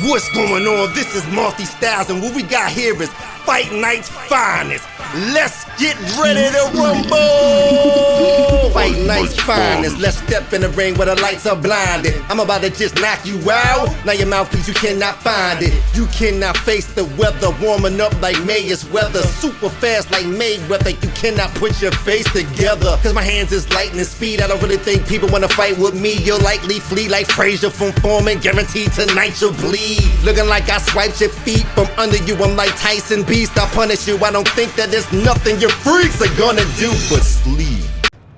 What's going on? This is Multi Styles, and what we got here is Fight Night's Finest. Let's get ready to rumble! Fight Night's Finest. Let's step in the ring where the lights are blinded. I'm about to just knock you out. Now your mouthpiece, you cannot find it. You cannot face the weather. Warming up like May's weather. Super fast like Mayweather. You cannot put your face together. Cause my hands is lightning speed. I don't really think people wanna fight with me. You'll likely flee like Frazier from Foreman. Guaranteed tonight you'll bleed. Looking like I swiped your feet from under you. I'm like Tyson Beast. I punish you. I don't think that there's nothing your freaks are gonna do but sleep.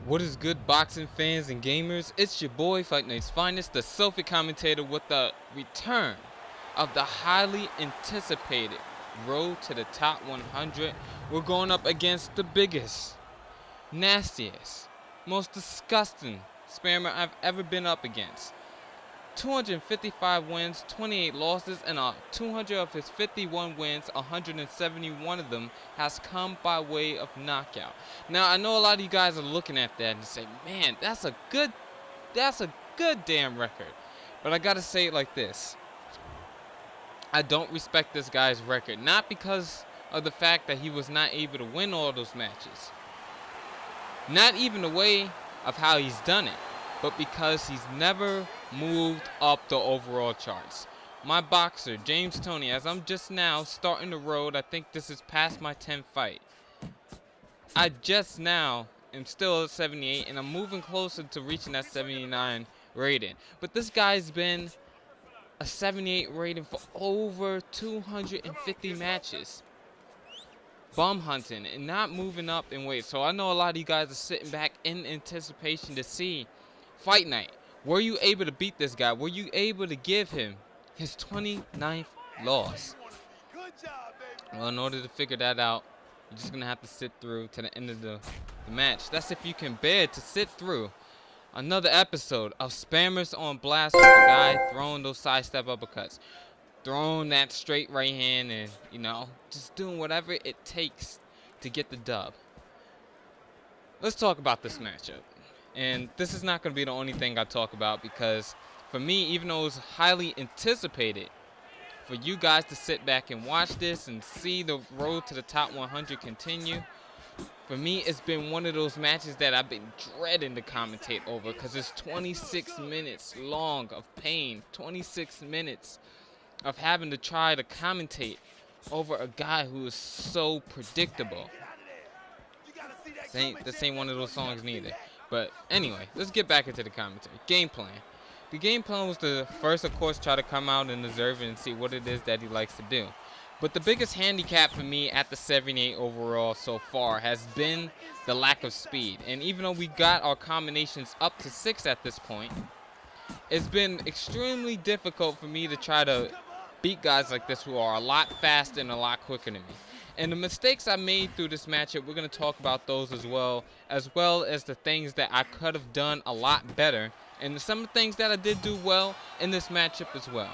What is good, boxing fans and gamers? It's your boy, Fight Night's Finest, the Sophie commentator, with the return of the highly anticipated road to the top 100. We're going up against the biggest, nastiest, most disgusting spammer I've ever been up against. 255 wins, 28 losses, and 200 of his 51 wins, 171 of them has come by way of knockout. Now, I know a lot of you guys are looking at that and say, man, that's a good damn record. But I gotta say it like this. I don't respect this guy's record, not because of the fact that he was not able to win all those matches. Not even the way of how he's done it, but because he's never moved up the overall charts. My boxer, James Toney, as I'm just now starting the road, I think this is past my 10th fight. I just now am still at 78, and I'm moving closer to reaching that 79 rating. But this guy's been a 78 rating for over 250 matches. Bum hunting and not moving up in weight. So I know a lot of you guys are sitting back in anticipation to see Fight Night. Were you able to beat this guy? Were you able to give him his 29th loss? Well, in order to figure that out, you're just going to have to sit through to the end of the match. That's if you can bear to sit through another episode of Spammers on Blast with the guy throwing those sidestep uppercuts. Throwing that straight right hand and, you know, just doing whatever it takes to get the dub. Let's talk about this matchup. And this is not going to be the only thing I talk about, because for me, even though it was highly anticipated for you guys to sit back and watch this and see the road to the top 100 continue, for me, it's been one of those matches that I've been dreading to commentate over, because it's 26 minutes long of pain, 26 minutes of having to try to commentate over a guy who is so predictable. This ain't one of those songs neither. But anyway, let's get back into the commentary. Game plan. The game plan was to first, of course, try to come out and observe it and see what it is that he likes to do. But the biggest handicap for me at the 78 overall so far has been the lack of speed. And even though we got our combinations up to 6 at this point, it's been extremely difficult for me to try to beat guys like this who are a lot faster and a lot quicker than me. And the mistakes I made through this matchup, we're going to talk about those as well as the things that I could have done a lot better, and some of the things that I did do well in this matchup as well.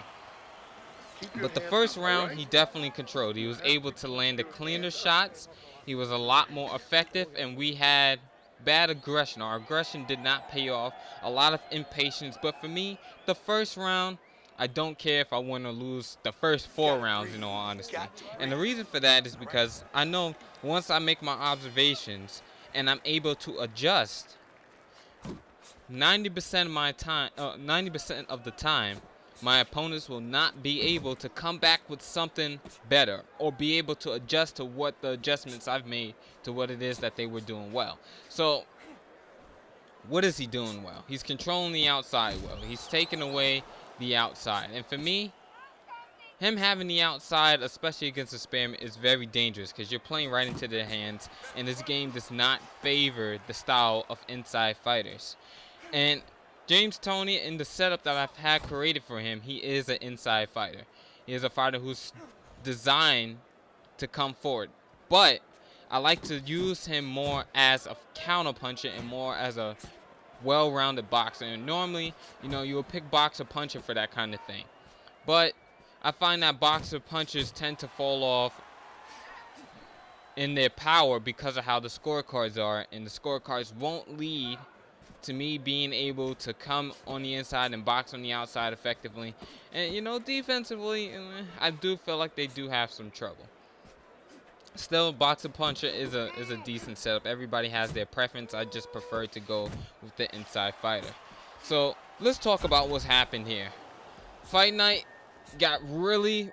But the first round, he definitely controlled. He was able to land the cleaner shots. He was a lot more effective, and we had bad aggression. Our aggression did not pay off. A lot of impatience. But for me, the first round, I don't care if I win or lose the first 4 rounds, in all honesty. And the reason for that is because I know once I make my observations and I'm able to adjust, 90% of my time, 90% of the time, my opponents will not be able to come back with something better or be able to adjust to what the adjustments I've made to what it is that they were doing well. So what is he doing well? He's controlling the outside well. He's taking away the outside. And for me, him having the outside, especially against a spammer, is very dangerous, because you're playing right into their hands, and this game does not favor the style of inside fighters. And James Toney, in the setup that I've had created for him, he is an inside fighter. He is a fighter who's designed to come forward. But I like to use him more as a counterpuncher and more as a well-rounded boxer. And normally, you know, you will pick boxer puncher for that kind of thing. But I find that boxer punchers tend to fall off in their power because of how the scorecards are, and the scorecards won't lead to me being able to come on the inside and box on the outside effectively. And, you know, defensively, I do feel like they do have some trouble. Still, boxer puncher is a decent setup. Everybody has their preference. I just prefer to go with the inside fighter. So let's talk about what's happened here. Fight Night got really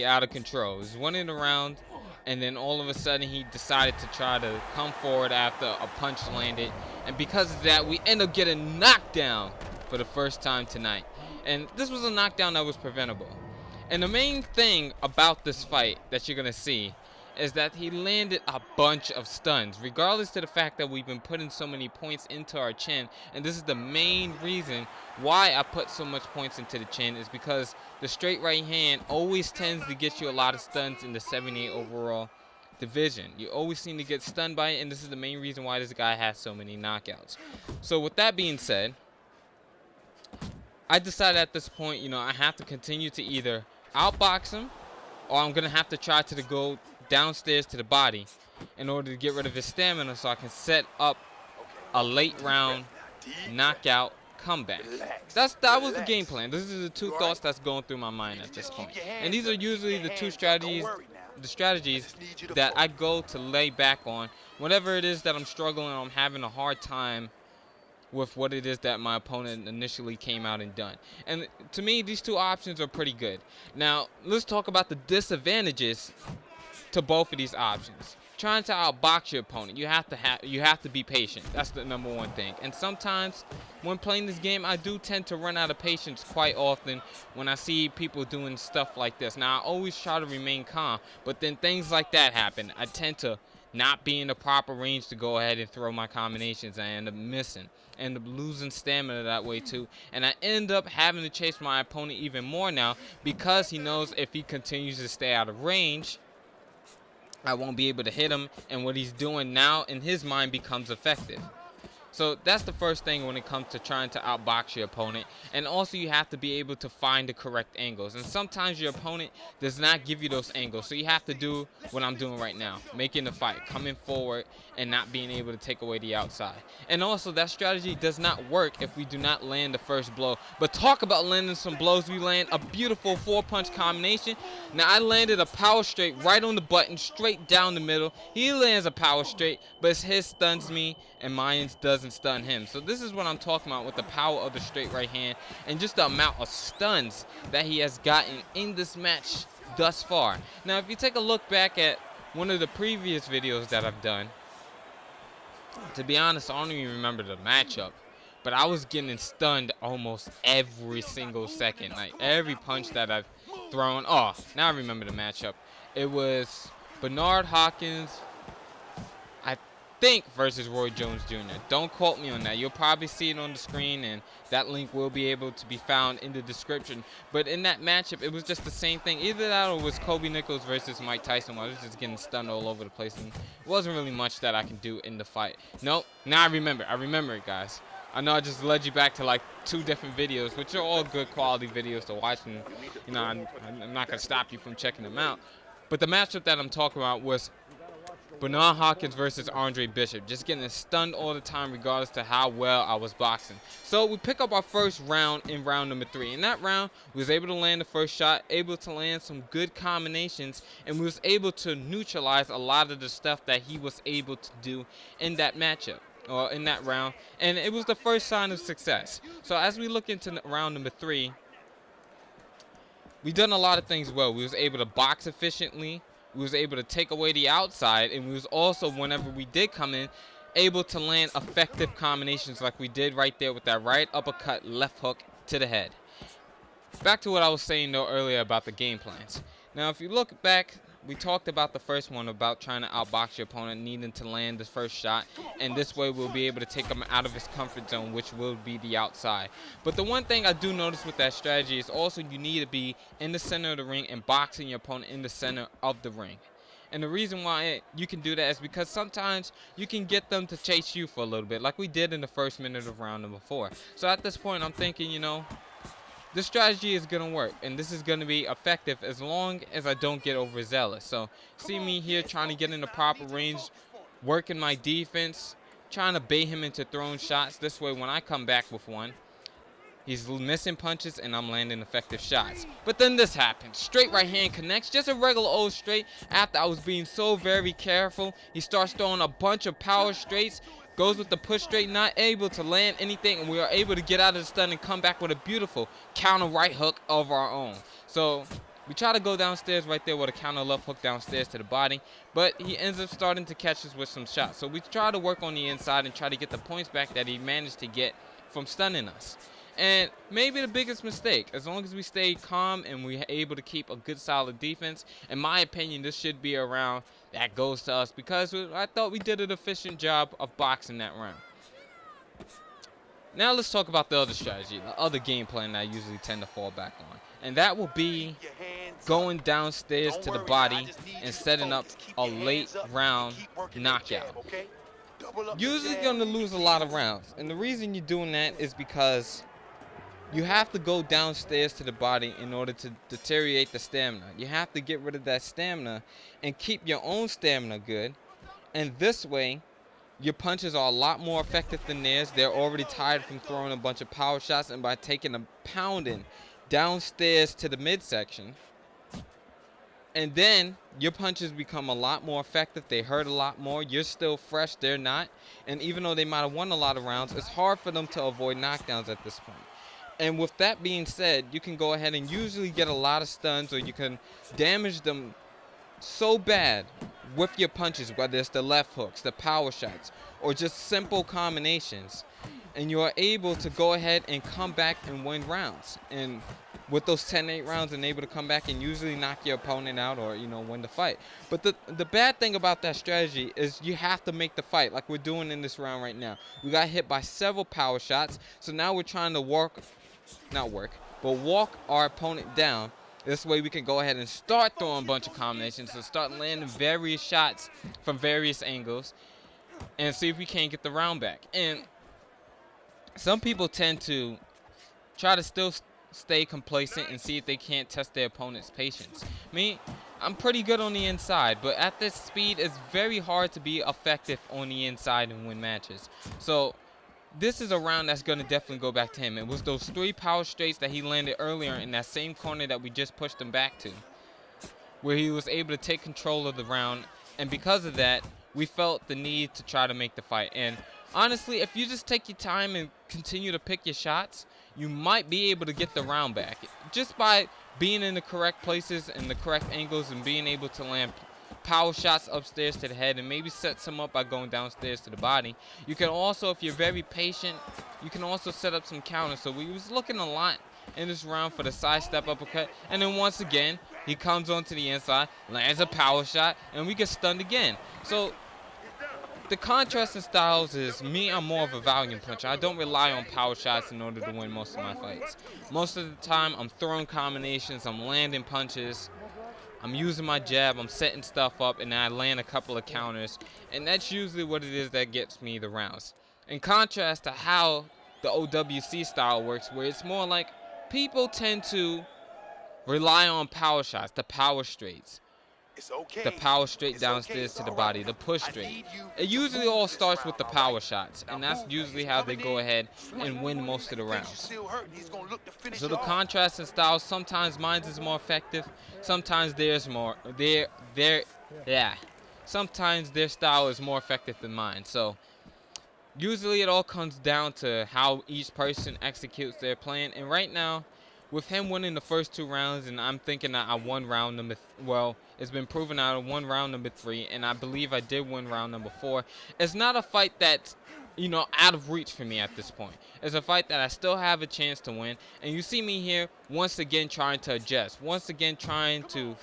out of control. He was winning the round, and then all of a sudden he decided to try to come forward after a punch landed, and because of that we end up getting knocked down for the first time tonight. And this was a knockdown that was preventable. And the main thing about this fight that you're gonna see is that he landed a bunch of stuns, regardless to the fact that we've been putting so many points into our chin. And this is the main reason why I put so much points into the chin, is because the straight right hand always tends to get you a lot of stuns in the 78 overall division. You always seem to get stunned by it, and this is the main reason why this guy has so many knockouts. So with that being said, I decided at this point, you know, I have to continue to either outbox him, or I'm gonna have to try to go downstairs to the body in order to get rid of his stamina, so I can set up a late round knockout comeback. That was the game plan. This is the two thoughts that's going through my mind at this point. And these are usually the two strategies, that I go to lay back on whenever it is that I'm struggling or I'm having a hard time with what it is that my opponent initially came out and done. And to me, these two options are pretty good. Now, let's talk about the disadvantages to both of these options. Trying to outbox your opponent, you have to be patient. That's the #1 thing. And sometimes when playing this game, I do tend to run out of patience quite often when I see people doing stuff like this. Now, I always try to remain calm, but then things like that happen. I tend to not be in the proper range to go ahead and throw my combinations. I end up missing, end up losing stamina that way too, and I end up having to chase my opponent even more now, because he knows if he continues to stay out of range, I won't be able to hit him, and what he's doing now in his mind becomes effective. So that's the first thing when it comes to trying to outbox your opponent. And also you have to be able to find the correct angles. And sometimes your opponent does not give you those angles. So you have to do what I'm doing right now, making the fight, coming forward and not being able to take away the outside. And also that strategy does not work if we do not land the first blow. But talk about landing some blows. We land a beautiful 4-punch combination. Now I landed a power straight right on the button, straight down the middle. He lands a power straight, but his stuns me and mine doesn't stun him. So this is what I'm talking about with the power of the straight right hand and just the amount of stuns that he has gotten in this match thus far. Now if you take a look back at one of the previous videos that I've done, to be honest, I don't even remember the matchup, but I was getting stunned almost every single second. Like every punch that I've thrown. Oh, now I remember the matchup. It was Bernard Hopkins, I think, versus Roy Jones Jr. Don't quote me on that. You'll probably see it on the screen, and that link will be able to be found in the description. But in that matchup, it was just the same thing. Either that or it was Kobe Nichols versus Mike Tyson, where I was just getting stunned all over the place, and it wasn't really much that I can do in the fight. Nope, now I remember it, guys. I know I just led you back to like 2 different videos, which are all good quality videos to watch, and you know, I'm not gonna stop you from checking them out. But the matchup that I'm talking about was Bernard Hopkins versus Andre Bishop, just getting stunned all the time regardless to how well I was boxing. So we pick up our first round in round number 3. In that round, we was able to land the first shot, able to land some good combinations, and we was able to neutralize a lot of the stuff that he was able to do in that matchup, or in that round, and it was the first sign of success. So as we look into round number 3, we done a lot of things well. We was able to box efficiently, we was able to take away the outside, and we was also, whenever we did come in, able to land effective combinations like we did right there with that right uppercut, left hook to the head. Back to what I was saying though earlier about the game plans. Now if you look back, we talked about the first one, about trying to outbox your opponent, needing to land the first shot, and this way we'll be able to take him out of his comfort zone, which will be the outside. But the one thing I do notice with that strategy is also you need to be in the center of the ring and boxing your opponent in the center of the ring. And the reason why you can do that is because sometimes you can get them to chase you for a little bit, like we did in the first minute of round number 4. So at this point I'm thinking, you know, this strategy is going to work, and this is going to be effective as long as I don't get overzealous. So see me here trying to get in the proper range, working my defense, trying to bait him into throwing shots. This way, when I come back with one, he's missing punches and I'm landing effective shots. But then this happens. Straight right hand connects. Just a regular old straight. After I was being so very careful, he starts throwing a bunch of power straights. Goes with the push straight, not able to land anything. And we are able to get out of the stun and come back with a beautiful counter right hook of our own. So we try to go downstairs right there with a counter left hook downstairs to the body. But he ends up starting to catch us with some shots. So we try to work on the inside and try to get the points back that he managed to get from stunning us. And maybe the biggest mistake, as long as we stay calm and we're able to keep a good solid defense, in my opinion, this should be a round that goes to us because I thought we did an efficient job of boxing that round. Now let's talk about the other strategy, the other game plan that I usually tend to fall back on. And that will be going downstairs to the body and setting up a late round knockout. Usually going to lose a lot of rounds. And the reason you're doing that is because you have to go downstairs to the body in order to deteriorate the stamina. You have to get rid of that stamina and keep your own stamina good. And this way, your punches are a lot more effective than theirs. They're already tired from throwing a bunch of power shots. And by taking a pounding downstairs to the midsection, and then your punches become a lot more effective. They hurt a lot more. You're still fresh. They're not. And even though they might have won a lot of rounds, it's hard for them to avoid knockdowns at this point. And with that being said, you can go ahead and usually get a lot of stuns, or you can damage them so bad with your punches, whether it's the left hooks, the power shots, or just simple combinations. And you are able to go ahead and come back and win rounds. And with those 10-8 rounds, and able to come back and usually knock your opponent out or, win the fight. But the bad thing about that strategy is you have to make the fight like we're doing in this round right now. We got hit by several power shots, so now we're trying to walk our opponent down. This way we can go ahead and start throwing a bunch of combinations, so start landing various shots from various angles and see if we can't get the round back. And some people tend to try to still stay complacent and see if they can't test their opponent's patience. Me, I'm pretty good on the inside, but at this speed, it's very hard to be effective on the inside and win matches. So this is a round that's going to definitely go back to him. It was those 3 power straights that he landed earlier in that same corner that we just pushed him back to, where he was able to take control of the round. And because of that, we felt the need to try to make the fight. And honestly, if you just take your time and continue to pick your shots, you might be able to get the round back just by being in the correct places and the correct angles and being able to land power shots upstairs to the head and maybe set some up by going downstairs to the body. You can also, if you're very patient, you can also set up some counters. So we was looking a lot in this round for the side step uppercut, and then once again he comes onto the inside, lands a power shot, and we get stunned again. So the contrast in styles is me, I'm more of a volume puncher. I don't rely on power shots in order to win most of my fights. Most of the time I'm throwing combinations, I'm landing punches, I'm using my jab, I'm setting stuff up, and then I land a couple of counters. And that's usually what it is that gets me the rounds. In contrast to how the OWC style works, where it's more like people tend to rely on power shots, the power straights. The power straight downstairs to the body, the push straight. It usually all starts with the power shots, and that's usually how they go ahead and win most of the rounds. So the contrast in styles, sometimes mine is more effective, sometimes theirs more. Sometimes their style is more effective than mine. So usually it all comes down to how each person executes their plan. And right now, with him winning the first 2 rounds, and I'm thinking that I won round number, it's been proven out I won round number 3, and I believe I did win round number 4. It's not a fight that's, out of reach for me at this point. It's a fight that I still have a chance to win, and you see me here once again trying to adjust, once again trying to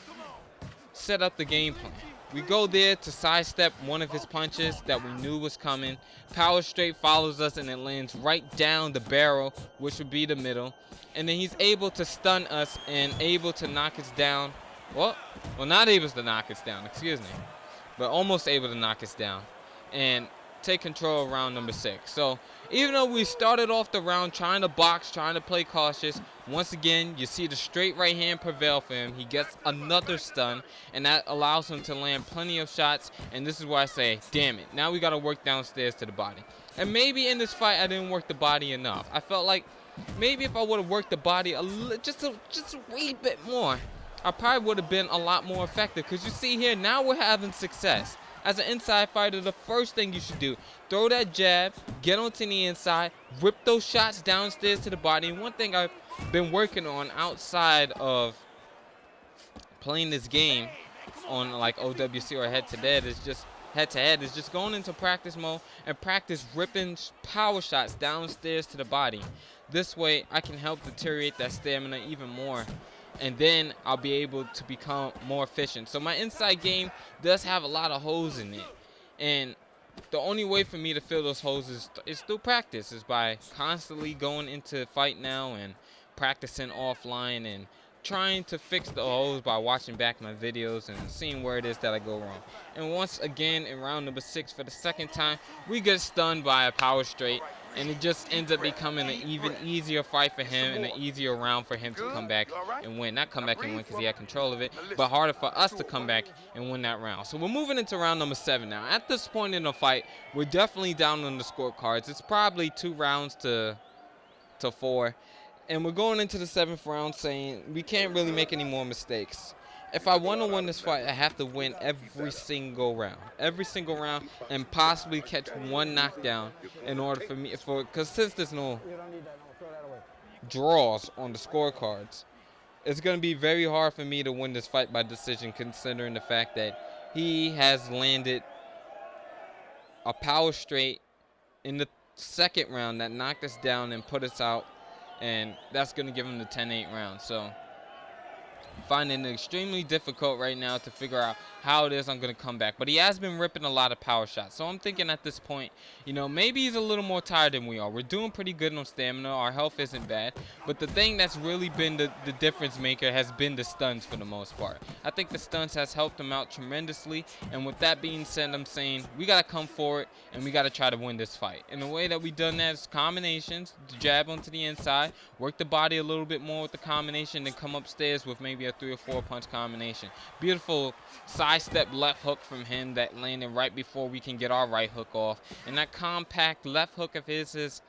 set up the game plan. We go there to sidestep one of his punches that we knew was coming. Power straight follows us, and it lands right down the barrel, which would be the middle. And then he's able to stun us and able to knock us down. Well, not able to knock us down, excuse me. But almost able to knock us down. And take control of round number 6. So even though we started off the round trying to box, trying to play cautious, once again, you see the straight right hand prevail for him. He gets another stun, and that allows him to land plenty of shots. And this is why I say, damn it, now we got to work downstairs to the body. And maybe in this fight, I didn't work the body enough. I felt like maybe if I would have worked the body just a wee bit more, I probably would have been a lot more effective. Because you see here, now we're having success. As an inside fighter, the first thing you should do, throw that jab, get onto the inside, whip those shots downstairs to the body. And one thing I've been working on outside of playing this game on like OWC or head-to-head is just going into practice mode and practice ripping power shots downstairs to the body. This way, I can help deteriorate that stamina even more. And then I'll be able to become more efficient. So my inside game does have a lot of holes in it. And the only way for me to fill those holes is through practice, is by constantly going into Fight Now and practicing offline and trying to fix the holes by watching back my videos and seeing where it is that I go wrong. And once again, in round number 6 for the second time, we get stunned by a power straight. And it just ends up becoming an even easier fight for him and an easier round for him to come back and win. Not come back and win because he had control of it, but harder for us to come back and win that round. So we're moving into round number 7 now. At this point in the fight, we're definitely down on the scorecards. It's probably 2 rounds to 4. And we're going into the 7th round saying we can't really make any more mistakes. If I want to win this fight, I have to win every single round. Every single round, and possibly catch one knockdown in order for me, because since there's no draws on the scorecards, it's going to be very hard for me to win this fight by decision, considering the fact that he has landed a power straight in the 2nd round that knocked us down and put us out, and that's going to give him the 10-8 round. So finding it extremely difficult right now to figure out how it is I'm going to come back. But he has been ripping a lot of power shots. So I'm thinking at this point, you know, maybe he's a little more tired than we are. We're doing pretty good on stamina. Our health isn't bad. But the thing that's really been the difference maker has been the stuns for the most part. I think the stuns has helped him out tremendously. And with that being said, I'm saying we got to come forward and we got to try to win this fight. And the way that we done that is combinations, the jab onto the inside, work the body a little bit more with the combination, then come upstairs with maybe a 3 or 4 punch combination. Beautiful sidestep left hook from him that landed right before we can get our right hook off. And that compact left hook of his is,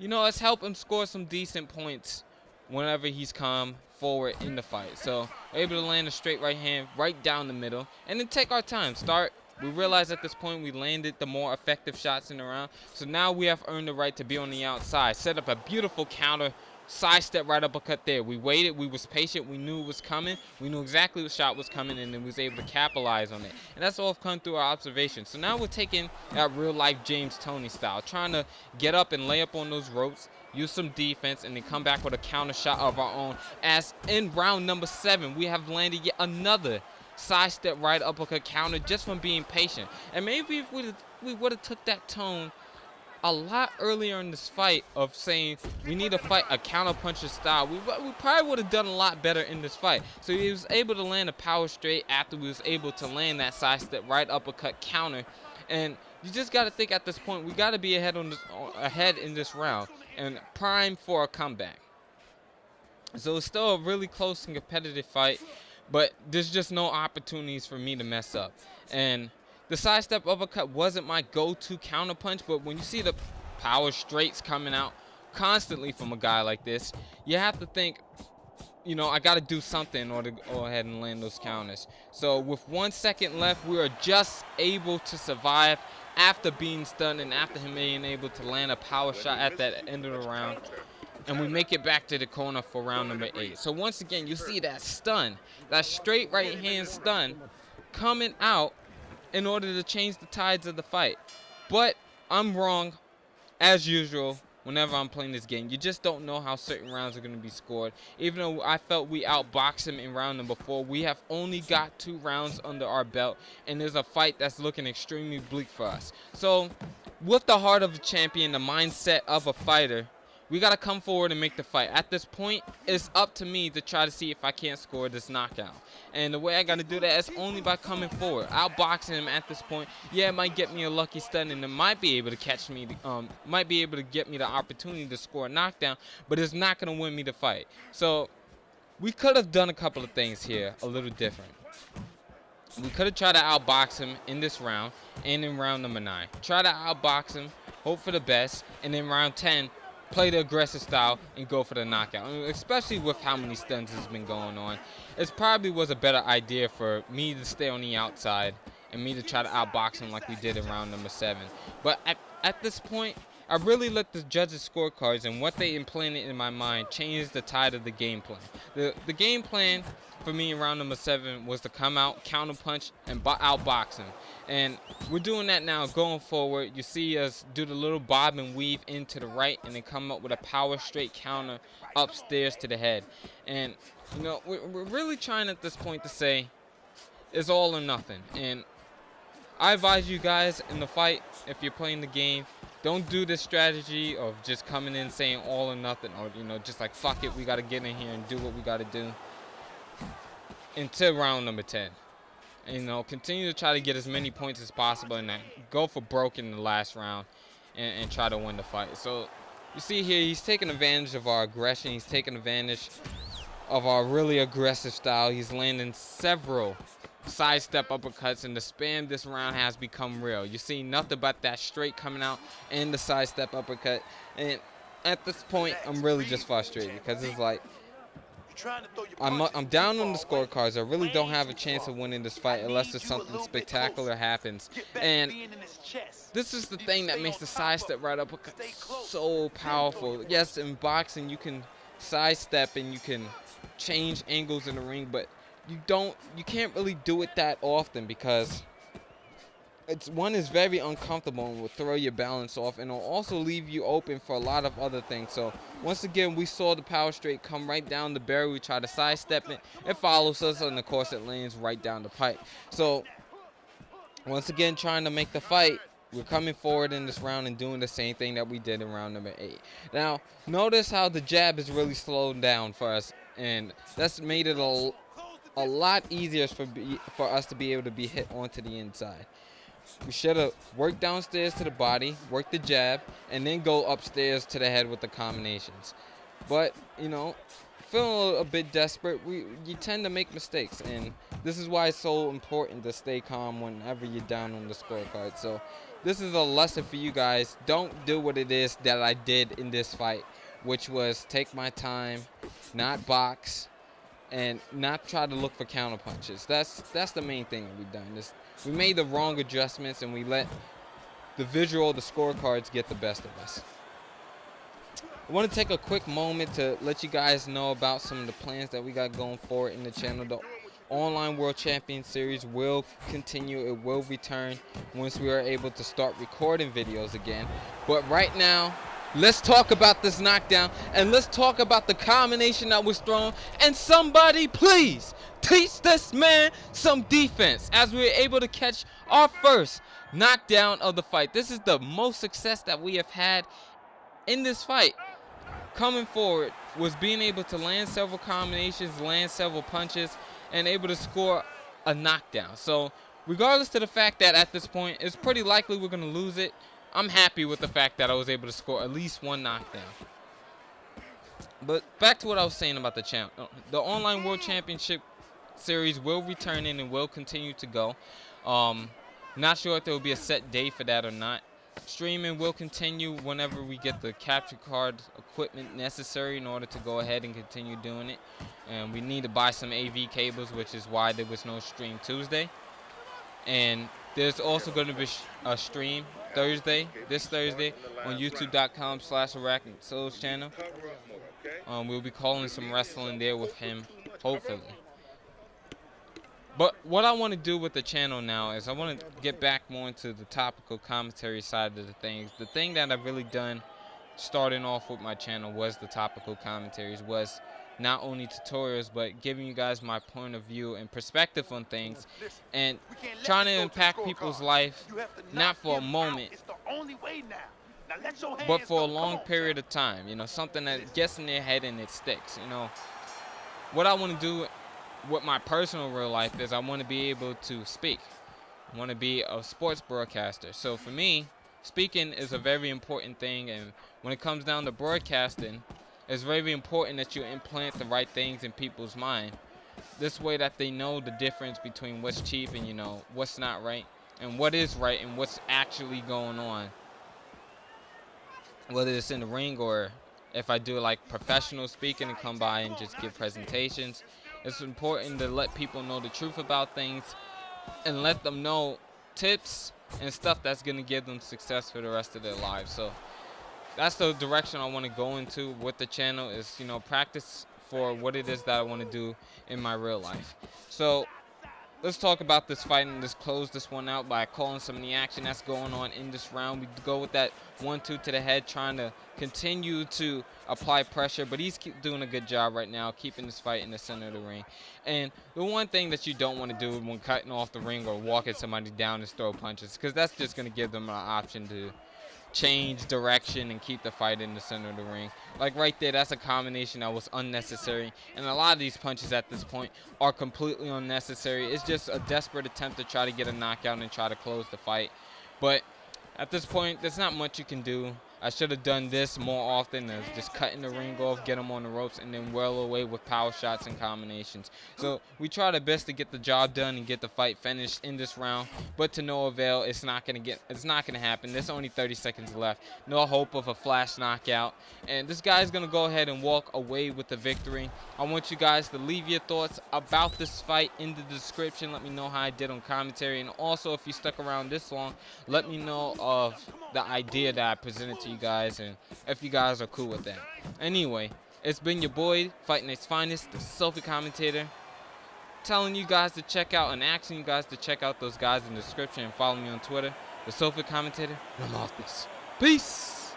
you know, it's helped him score some decent points whenever he's come forward in the fight. So we're able to land a straight right hand right down the middle and then take our time. We realize at this point we landed the more effective shots in the round. So now we have earned the right to be on the outside. Set up a beautiful counter sidestep right uppercut there. We waited, we was patient, we knew it was coming, we knew exactly what shot was coming, and then we was able to capitalize on it. And that's all come through our observation. So now we're taking that real life James Toney style, trying to get up and lay up on those ropes, use some defense, and then come back with a counter shot of our own. As in round number 7, we have landed yet another sidestep right uppercut counter just from being patient. And maybe if we would have took that tone a lot earlier in this fight of saying we need to fight a counter puncher style, we probably would have done a lot better in this fight. So he was able to land a power straight after we was able to land that sidestep right uppercut counter. And you just got to think at this point we got to be ahead in this round and prime for a comeback. So it's still a really close and competitive fight, but there's just no opportunities for me to mess up. And the sidestep uppercut wasn't my go-to counter punch, but when you see the power straights coming out constantly from a guy like this, you have to think, you know, I got to do something in order to go ahead and land those counters. So with 1 second left, we are just able to survive after being stunned and after him being able to land a power shot at that end of the round. And we make it back to the corner for round number 8. So once again, you see that stun, that straight right hand stun coming out in order to change the tides of the fight. But I'm wrong, as usual, whenever I'm playing this game. You just don't know how certain rounds are going to be scored. Even though I felt we outboxed him in round number 4, we have only got 2 rounds under our belt, and there's a fight that's looking extremely bleak for us. So with the heart of a champion, the mindset of a fighter, we got to come forward and make the fight. At this point, it's up to me to try to see if I can't score this knockout. And the way I got to do that is only by coming forward, outboxing him at this point. Yeah, it might get me a lucky stun, and it might be able to catch me, might be able to get me the opportunity to score a knockdown, but it's not going to win me the fight. So we could have done a couple of things here a little different. We could have tried to outbox him in this round and in round number 9. Try to outbox him, hope for the best, and in round 10, play the aggressive style and go for the knockout. I mean, especially with how many stuns has been going on, it probably was a better idea for me to stay on the outside and me to try to outbox him like we did in round number 7. But at this point, I really let the judges' scorecards and what they implanted in my mind change the tide of the game plan. The game plan for me in round number 7 was to come out, counter punch, and outbox him. And we're doing that now going forward. You see us do the little bob and weave into the right and then come up with a power straight counter upstairs to the head. And, you know, we're really trying at this point to say it's all or nothing. And I advise you guys in the fight, if you're playing the game, don't do this strategy of just coming in saying all or nothing, or, you know, just like, fuck it, we got to get in here and do what we got to do until round number 10. And, you know, continue to try to get as many points as possible and then go for broke in the last round and try to win the fight. So you see here, he's taking advantage of our aggression. He's taking advantage of our really aggressive style. He's landing several sidestep uppercuts, and the spam this round has become real. You see nothing but that straight coming out and the sidestep uppercut. And at this point, I'm really just frustrated because it's like, I'm down on the scorecards. I really don't have a chance of winning this fight unless there's something spectacular happens. And this is the thing that makes the sidestep right uppercut so powerful. Yes, in boxing you can sidestep and you can change angles in the ring, but you can't really do it that often because one is very uncomfortable and will throw your balance off, and it'll also leave you open for a lot of other things. So once again, we saw the power straight come right down the barrel. We try to sidestep it. It follows us, and of course it lands right down the pipe. So once again, trying to make the fight, we're coming forward in this round and doing the same thing that we did in round number 8. Now, notice how the jab is really slowed down for us, and that's made it a lot easier for us to be able to be hit onto the inside. We should have worked downstairs to the body, worked the jab, and then go upstairs to the head with the combinations. But, you know, feeling a bit desperate, you tend to make mistakes, and this is why it's so important to stay calm whenever you're down on the scorecard. So this is a lesson for you guys. Don't do what it is that I did in this fight, which was take my time, not box, and not try to look for counter punches. That's the main thing that we've done. We made the wrong adjustments, and we let the visual, the scorecards get the best of us. I want to take a quick moment to let you guys know about some of the plans that we got going forward in the channel. The Online World Champion Series will continue. It will return once we are able to start recording videos again. But right now, let's talk about this knockdown, and let's talk about the combination that was thrown. And somebody please teach this man some defense as we were able to catch our first knockdown of the fight. This is the most success that we have had in this fight. Coming forward was being able to land several combinations, land several punches, and able to score a knockdown. So regardless of the fact that at this point it's pretty likely we're going to lose it, I'm happy with the fact that I was able to score at least one knockdown. But back to what I was saying about the champ. The Online World Championship Series will return in and will continue to go. Not sure if there will be a set day for that or not. Streaming will continue whenever we get the capture card equipment necessary in order to go ahead and continue doing it. And we need to buy some AV cables, which is why there was no stream Tuesday. And there's also going to be a stream this Thursday on youtube.com/ArachnicSouls channel. We'll be calling some wrestling there with him, hopefully. But what I want to do with the channel now is I want to get back more into the topical commentary side of the things. The thing that I've really done starting off with my channel was the topical commentaries, was not only tutorials, but giving you guys my point of view and perspective on things, and trying to impact people's life, not for a moment, but for a long period of time. You know, something that gets in their head and it sticks. You know, what I want to do with my personal real life is I want to be able to speak. I want to be a sports broadcaster. So for me, speaking is a very important thing, and when it comes down to broadcasting, it's very important that you implant the right things in people's mind. This way that they know the difference between what's cheap and, you know, what's not right, and what is right and what's actually going on. Whether it's in the ring or if I do like professional speaking and come by and just give presentations, it's important to let people know the truth about things and let them know tips and stuff that's going to give them success for the rest of their lives. So that's the direction I want to go into with the channel, is, you know, practice for what it is that I want to do in my real life. So let's talk about this fight and just close this one out by calling some of the action that's going on in this round. We go with that 1-2 to the head, trying to continue to apply pressure, but he's doing a good job right now keeping this fight in the center of the ring. And the one thing that you don't want to do when cutting off the ring or walking somebody down is throw punches, because that's just going to give them an option to change direction and keep the fight in the center of the ring. Like right there, that's a combination that was unnecessary, and a lot of these punches at this point are completely unnecessary. It's just a desperate attempt to try to get a knockout and try to close the fight, but at this point there's not much you can do. I should have done this more often, than just cutting the ring off, get them on the ropes, and then whirl away with power shots and combinations. So we try our best to get the job done and get the fight finished in this round, but to no avail. It's not gonna happen. There's only 30 seconds left. No hope of a flash knockout, and this guy's gonna go ahead and walk away with the victory. I want you guys to leave your thoughts about this fight in the description. Let me know how I did on commentary, and also if you stuck around this long, let me know of the idea that I presented to you guys and if you guys are cool with that. Anyway, it's been your boy, Fight Night's Finest, the selfie commentator, telling you guys to check out and asking you guys to check out those guys in the description and follow me on Twitter, the selfie commentator, and I'm off this. Peace!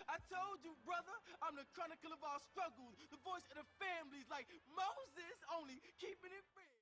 I told you, brother, I'm the chronicle of our struggles, the voice of the families, like Moses, only keeping it real.